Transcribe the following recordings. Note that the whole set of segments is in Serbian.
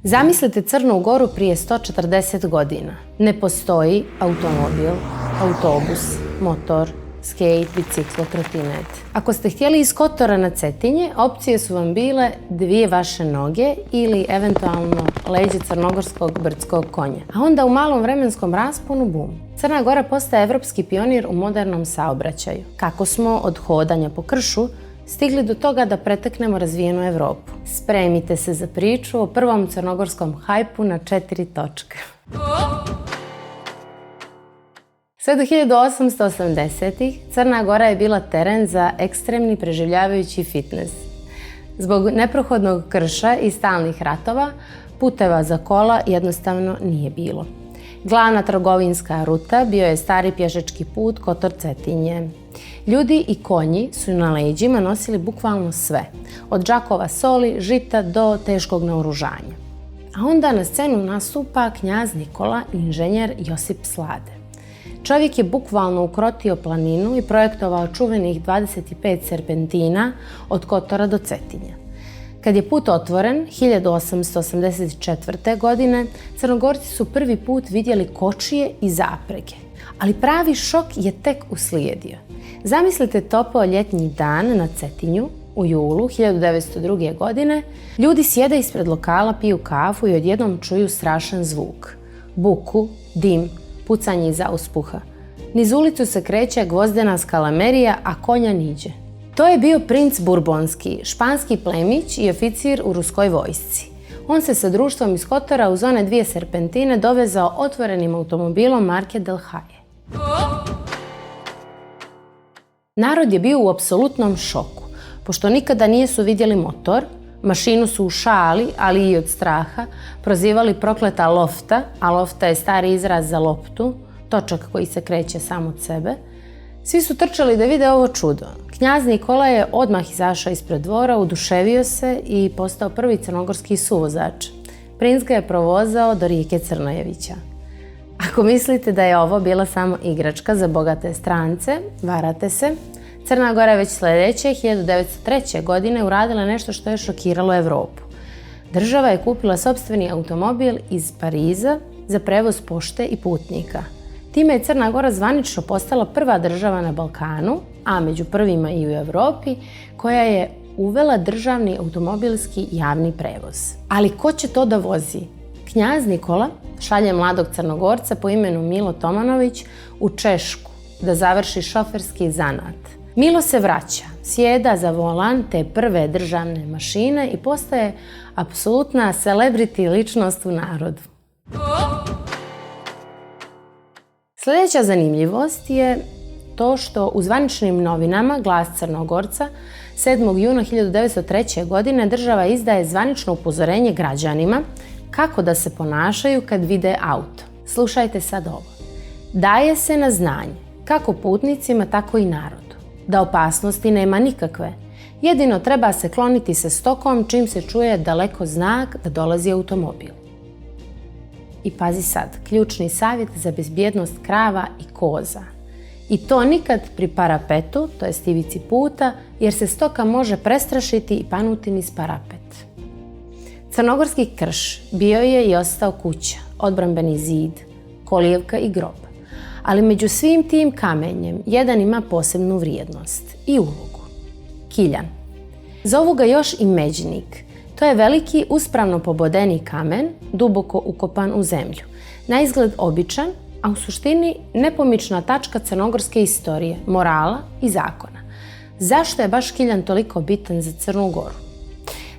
Zamislite Crnu Goru prije 140 godina. Ne postoji automobil, autobus, motor, skejt, biciklo, trotinet. Ako ste htjeli iz Kotora na Cetinje, opcije su vam bile 2 vaše noge ili eventualno leđe crnogorskog brdskog konja. A onda u malom vremenskom rasponu, bum. Crna Gora postaje evropski pionir u modernom saobraćaju. Kako smo od hodanja po kršu stigli do toga da preteknemo razvijenu Evropu. Spremite se za priču o prvom crnogorskom hajpu na 4 točke. Sve do 1880-ih Crna Gora je bila teren za ekstremni preživljavajući fitness. Zbog neprohodnog krša i stalnih ratova, puteva za kola jednostavno nije bilo. Glavna trgovinska ruta bio je stari pješački put Kotor-Cetinje. Ljudi i konji su na leđima nosili bukvalno sve, od džakova soli, žita do teškog naoružanja. A onda na scenu nastupa knjaz Nikola i inženjer Josip Slade. Čovjek je bukvalno ukrotio planinu i projektovao čuvenih 25 serpentina od Kotora do Cetinja. Kad je put otvoren, 1884. godine, Crnogorci su prvi put vidjeli kočije i zaprege. Ali pravi šok je tek uslijedio. Zamislite topao ljetnji dan na Cetinju u julu 1902. godine. Ljudi sjede ispred lokala, piju kafu i odjednom čuju strašan zvuk. Buku, dim, pucanje iz auspuha. Niz ulicu se kreće gvozdena skalamerija, a konja niđe. To je bio princ Burbonski, španski plemić i oficir u ruskoj vojsci. On se sa društvom iz Kotora uz one 2 serpentine dovezao otvorenim automobilom marke Del Haye. Narod je bio u apsolutnom šoku, pošto nikada nisu vidjeli motor, mašinu su u šali, ali i od straha, prozivali prokleta lofta, a lofta je stari izraz za loptu, točak koji se kreće sam od sebe. Svi su trčali da vide ovo čudo. Knjaz Nikola je odmah izašao ispred dvora, oduševio se i postao prvi crnogorski suvozač. Princ ga je provozao do rijeke Crnojevića. Ako mislite da je ovo bila samo igračka za bogate strance, varate se. Crna Gora je već sljedeće, 1903. godine uradila nešto što je šokiralo Evropu. Država je kupila sopstveni automobil iz Pariza za prevoz pošte i putnika. Time je Crna Gora zvanično postala prva država na Balkanu, a među prvima i u Europi, koja je uvela državni automobilski javni prevoz. Ali ko će to da vozi? Knjaz Nikola šalje mladog Crnogorca po imenu Milo Tomanović u Češku da završi šoferski zanat. Milo se vraća, sjeda za volan te prve državne mašine i postaje apsolutna celebrity ličnost u narodu. Sljedeća zanimljivost je to što u zvaničnim novinama Glas Crnogorca 7. juna 1903. godine država izdaje zvanično upozorenje građanima kako da se ponašaju kad vide auto. Slušajte sad ovo. Daje se na znanje, kako putnicima, tako i narodu, da opasnosti nema nikakve. Jedino treba se kloniti sa stokom čim se čuje daleko znak da dolazi automobil. I pazi sad, ključni savjet za bezbjednost krava i koza. I to nikad pri parapetu, to jest ivici puta, jer se stoka može prestrašiti i panuti niz parapet. Crnogorski krš bio je i ostao kuća, odbrambeni zid, kolijevka i grob. Ali među svim tim kamenjem jedan ima posebnu vrijednost i ulogu. Kiljan. Zovu ga još i međnik. To je veliki, uspravno pobodeni kamen, duboko ukopan u zemlju. Na izgled običan, a u suštini nepomična tačka crnogorske istorije, morala i zakona. Zašto je baš Kiljan toliko bitan za Crnu Goru?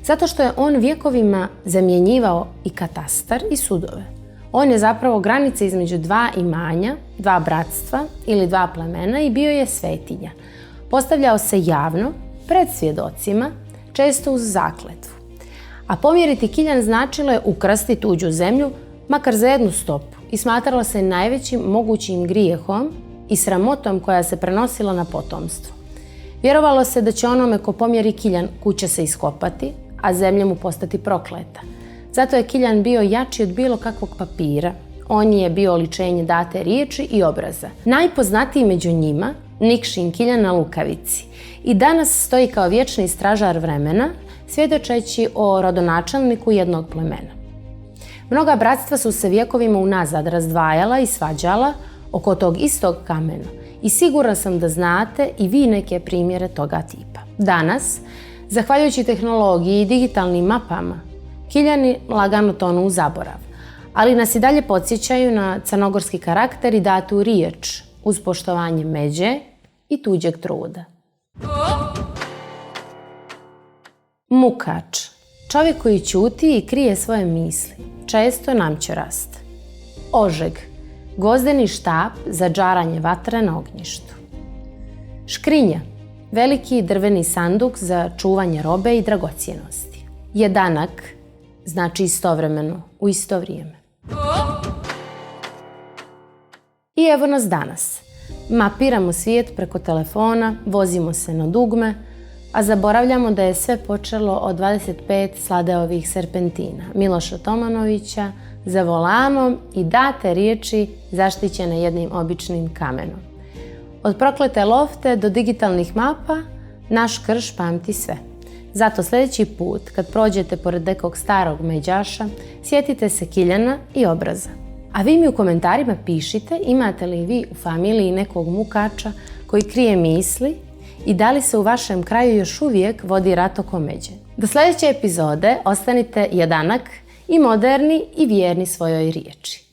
Zato što je on vjekovima zamjenjivao i katastar i sudove. On je zapravo granica između 2 imanja, 2 bratstva ili 2 plemena i bio je svetinja. Postavljao se javno, pred svjedocima, često uz zakletvu. A pomjeriti Kiljan značilo je ukrasti tuđu zemlju, makar za 1 stopu, i smatralo se najvećim mogućim grijehom i sramotom koja se prenosila na potomstvo. Vjerovalo se da će onome ko pomjeri Kiljan kuća se iskopati, a zemlja mu postati prokleta. Zato je Kiljan bio jači od bilo kakvog papira. On je bio oličenje date riječi i obraza. Najpoznatiji među njima, Nikšin Kiljan na Lukavici. I danas stoji kao vječni stražar vremena, svjedočeći o rodonačelniku jednog plemena. Mnoga bratstva su se vjekovima unazad razdvajala i svađala oko tog istog kamena i sigurna sam da znate i vi neke primjere toga tipa. Danas, zahvaljujući tehnologiji i digitalnim mapama, Kiljani lagano tonu u zaborav, ali nas i dalje podsjećaju na crnogorski karakter i datu riječ uz poštovanje međe i tuđeg truda. Mukač. Čovjek koji ćuti i krije svoje misli, često namćorast. Ožeg. Gvozdeni štap za džaranje vatre na ognjištu. Škrinja. Veliki drveni sanduk za čuvanje robe i dragocjenosti. Jedanak. Znači istovremeno, u isto vrijeme. I evo nas danas. Mapiramo svijet preko telefona, vozimo se na dugme, a zaboravljamo da je sve počelo od 25 Sladeovih serpentina, Miloša Tomanovića, za volanom i date riječi zaštićene jednim običnim kamenom. Od proklete lofte do digitalnih mapa, naš krš pamti sve. Zato sljedeći put, kad prođete pored nekog starog međaša, sjetite se Kiljana i obraza. A vi mi u komentarima pišite imate li vi u familiji nekog mukača koji krije misli i da li se u vašem kraju još uvijek vodi rat oko međe. Do sljedeće epizode ostanite jadanak i moderni i vjerni svojoj riječi.